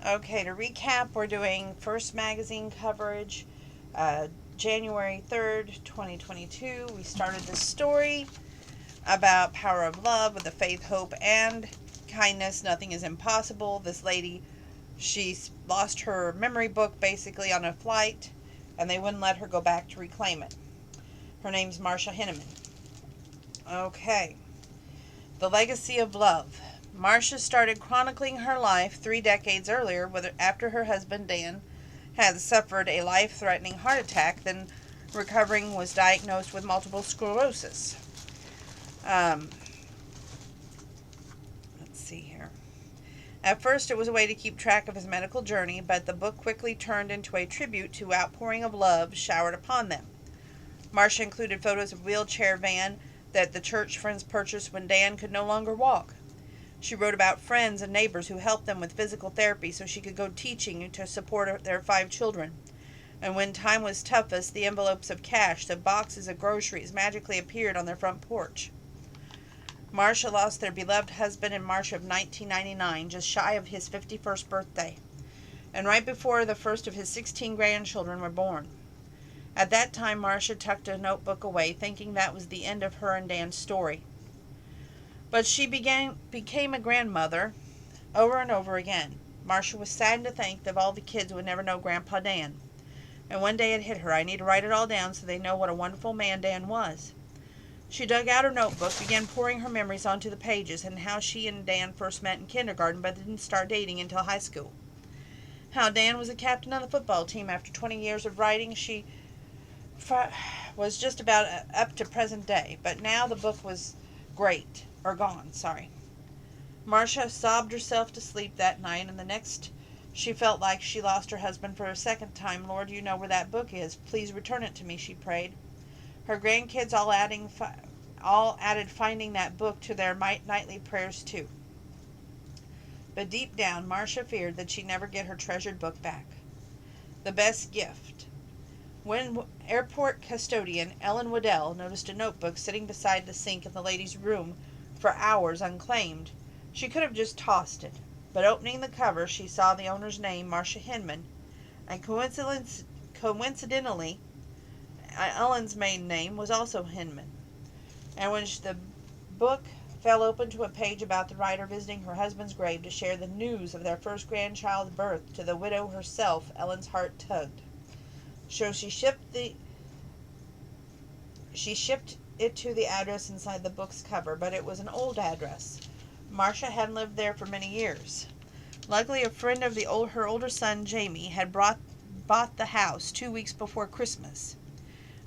Okay, to recap, we're doing first magazine coverage, January 3rd, 2022. We started this story about power of love with the faith, hope, and kindness. Nothing is impossible. This lady, she lost her memory book basically on a flight, and they wouldn't let her go back to reclaim it. Her name's Marcia Hinneman. Okay, the legacy of love. Marcia started chronicling her life 3 decades earlier after her husband Dan had suffered a life-threatening heart attack, then recovering was diagnosed with multiple sclerosis. Let's see here. At first it was a way to keep track of his medical journey, but the book quickly turned into a tribute to outpouring of love showered upon them. Marcia included photos of a wheelchair van that the church friends purchased when Dan could no longer walk. She wrote about friends and neighbors who helped them with physical therapy so she could go teaching to support their 5 children. And when time was toughest, the envelopes of cash, the boxes of groceries magically appeared on their front porch. Marcia lost their beloved husband in March of 1999, just shy of his 51st birthday, and right before the first of his 16 grandchildren were born. At that time, Marcia tucked a notebook away, thinking that was the end of her and Dan's story. But she became a grandmother over and over again. Marcia was saddened to think that all the kids would never know Grandpa Dan. And one day it hit her, I need to write it all down so they know what a wonderful man Dan was. She dug out her notebook, began pouring her memories onto the pages, and how she and Dan first met in kindergarten but didn't start dating until high school. How Dan was a captain of the football team after 20 years of writing. She was just about up to present day, but now the book was gone. Marcia sobbed herself to sleep that night, and the next she felt like she lost her husband for a second time. Lord, you know where that book is. Please return it to me, she prayed. Her grandkids all added finding that book to their nightly prayers too. But deep down, Marcia feared that she'd never get her treasured book back. The best gift. When airport custodian Ellen Waddell noticed a notebook sitting beside the sink in the ladies' room for hours unclaimed, she could have just tossed it. But opening the cover, she saw the owner's name, Marcia Hinneman, and coincidentally, Ellen's maiden name was also Hinneman. And when the book fell open to a page about the writer visiting her husband's grave to share the news of their first grandchild's birth to the widow herself, Ellen's heart tugged. So she shipped it to the address inside the book's cover, but it was an old address. Marcia hadn't lived there for many years. Luckily, a friend of her older son, Jamie, had bought the house 2 weeks before Christmas.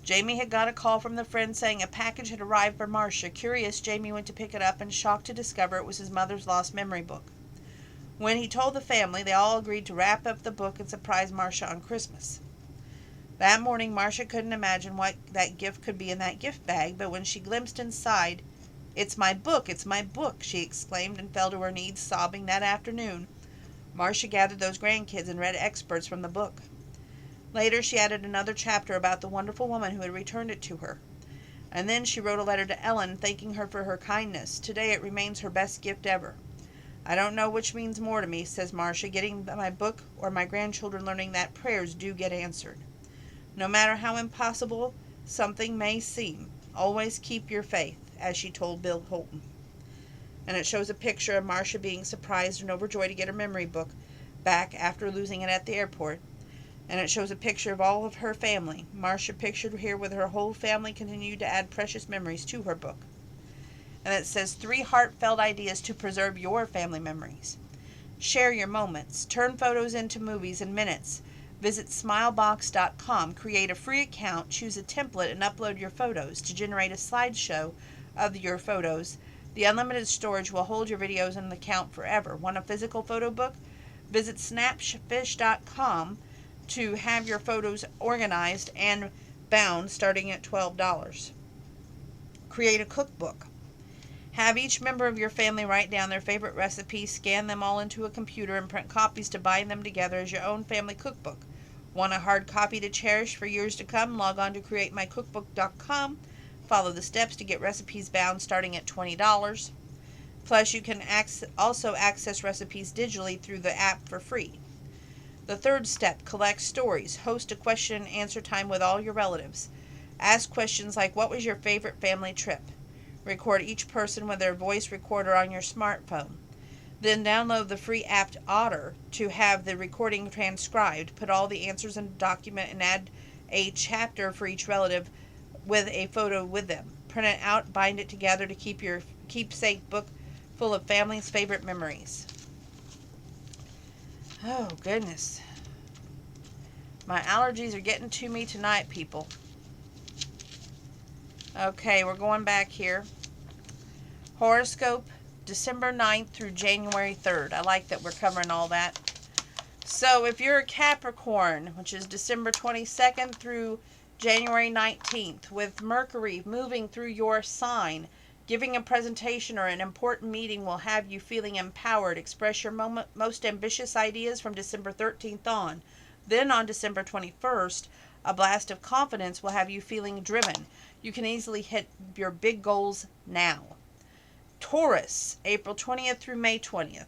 Jamie had got a call from the friend saying a package had arrived for Marcia. Curious, Jamie went to pick it up and shocked to discover it was his mother's lost memory book. When he told the family, they all agreed to wrap up the book and surprise Marcia on Christmas. That morning, Marcia couldn't imagine what that gift could be in that gift bag, but when she glimpsed inside, it's my book, she exclaimed and fell to her knees, sobbing. That afternoon, Marcia gathered those grandkids and read excerpts from the book. Later, she added another chapter about the wonderful woman who had returned it to her. And then she wrote a letter to Ellen, thanking her for her kindness. Today, it remains her best gift ever. I don't know which means more to me, says Marcia, getting my book or my grandchildren learning that prayers do get answered. No matter how impossible something may seem, always keep your faith, as she told Bill Holton. And it shows a picture of Marcia being surprised and overjoyed to get her memory book back after losing it at the airport. And it shows a picture of all of her family. Marcia, pictured here with her whole family, continued to add precious memories to her book. And it says 3 heartfelt ideas to preserve your family memories. Share your moments. Turn photos into movies in minutes. Visit smilebox.com, create a free account, choose a template, and upload your photos to generate a slideshow of your photos. The unlimited storage will hold your videos in the account forever. Want a physical photo book? Visit snapfish.com to have your photos organized and bound starting at $12. Create a cookbook. Have each member of your family write down their favorite recipes, scan them all into a computer, and print copies to bind them together as your own family cookbook. Want a hard copy to cherish for years to come? Log on to createmycookbook.com. Follow the steps to get recipes bound starting at $20. Plus, you can also access recipes digitally through the app for free. The third step, collect stories. Host a question and answer time with all your relatives. Ask questions like, what was your favorite family trip? Record each person with their voice recorder on your smartphone. Then download the free app Otter to have the recording transcribed. Put all the answers in a document and add a chapter for each relative with a photo with them. Print it out, bind it together to keep your keepsake book full of family's favorite memories. Oh, goodness. My allergies are getting to me tonight, people. Okay, we're going back here. Horoscope, December 9th through January 3rd. I like that we're covering all that. So if you're a Capricorn, which is December 22nd through January 19th, with Mercury moving through your sign, giving a presentation or an important meeting will have you feeling empowered. Express your most ambitious ideas from December 13th on. Then on December 21st, a blast of confidence will have you feeling driven. You can easily hit your big goals now. Taurus, April 20th through May 20th.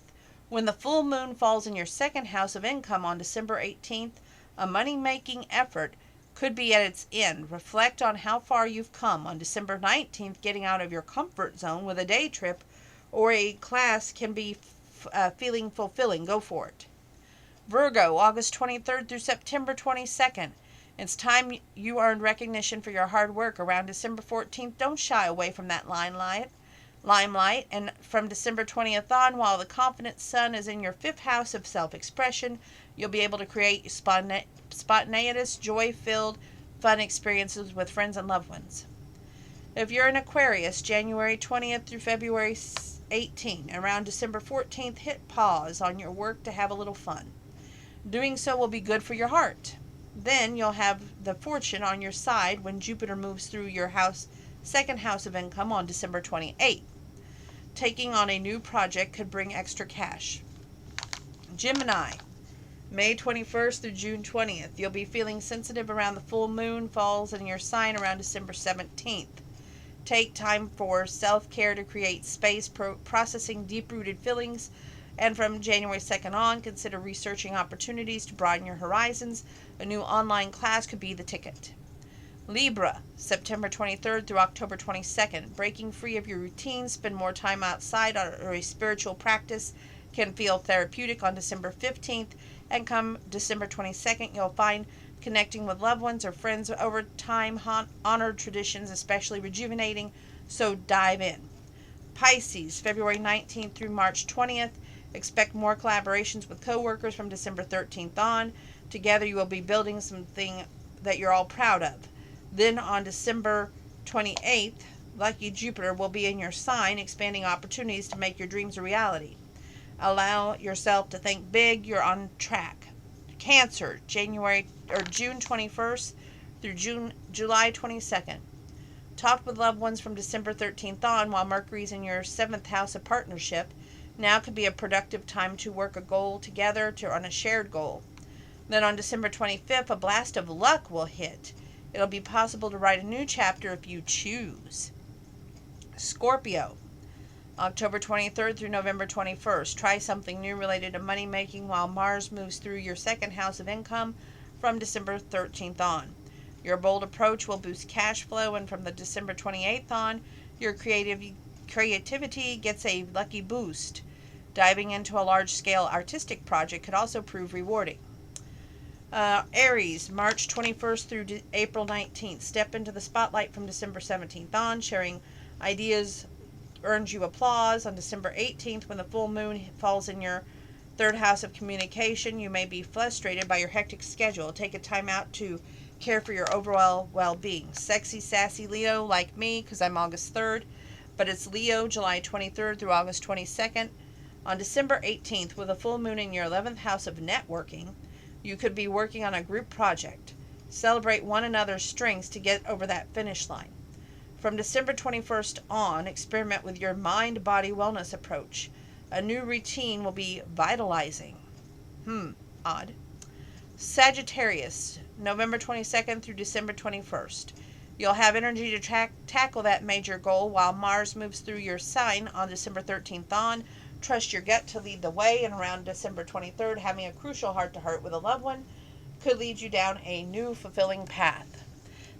When the full moon falls in your second house of income on December 18th, a money-making effort could be at its end. Reflect on how far you've come. On December 19th, getting out of your comfort zone with a day trip or a class can be feeling fulfilling. Go for it. Virgo, August 23rd through September 22nd. It's time you earned recognition for your hard work. Around December 14th, don't shy away from that limelight. And from December 20th on, while the confident sun is in your fifth house of self-expression, you'll be able to create spontaneous, joy-filled, fun experiences with friends and loved ones. If you're an Aquarius, January 20th through February 18th, around December 14th, hit pause on your work to have a little fun. Doing so will be good for your heart. Then you'll have the fortune on your side when Jupiter moves through your second house of income on December 28th. Taking on a new project could bring extra cash. Gemini, May 21st through June 20th. You'll be feeling sensitive around the full moon falls in your sign around December 17th. Take time for self-care to create space, processing deep-rooted feelings. And from January 2nd on, consider researching opportunities to broaden your horizons. A new online class could be the ticket. Libra, September 23rd through October 22nd. Breaking free of your routine, spend more time outside or a spiritual practice can feel therapeutic on December 15th. And come December 22nd, you'll find connecting with loved ones or friends over time, honored traditions, especially rejuvenating, so dive in. Pisces, February 19th through March 20th. Expect more collaborations with coworkers from December 13th on. Together you will be building something that you're all proud of. Then on December 28th, lucky Jupiter will be in your sign, expanding opportunities to make your dreams a reality. Allow yourself to think big. You're on track. Cancer, June 21st through July 22nd. Talk with loved ones from December 13th on while Mercury's in your 7th house of partnership. Now could be a productive time to work a goal together on a shared goal. Then on December 25th, a blast of luck will hit. It'll be possible to write a new chapter if you choose. Scorpio, October 23rd through November 21st. Try something new related to money making while Mars moves through your second house of income from December 13th on. Your bold approach will boost cash flow, and from the December 28th on, your creativity gets a lucky boost. Diving into a large-scale artistic project could also prove rewarding. Aries, March 21st through April 19th. Step into the spotlight from December 17th on. Sharing ideas earns you applause. On December 18th, when the full moon falls in your third house of communication, you may be frustrated by your hectic schedule. Take a time out to care for your overall well-being. Sexy, sassy Leo like me, because I'm August 3rd, but it's Leo, July 23rd through August 22nd. On December 18th, with a full moon in your 11th house of networking, you could be working on a group project. Celebrate one another's strengths to get over that finish line. From December 21st on, experiment with your mind-body wellness approach. A new routine will be vitalizing. Odd. Sagittarius, November 22nd through December 21st. You'll have energy to tackle that major goal while Mars moves through your sign on December 13th on. Trust your gut to lead the way, and around December 23rd, having a crucial heart-to-heart with a loved one could lead you down a new fulfilling path.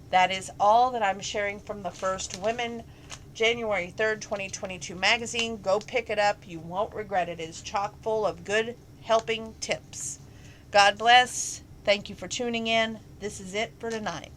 That is all that I'm sharing from the First Women January 3rd, 2022 magazine. Go pick it up. You won't regret it. It is chock full of good helping tips. God bless. Thank you for tuning in. This is it for tonight.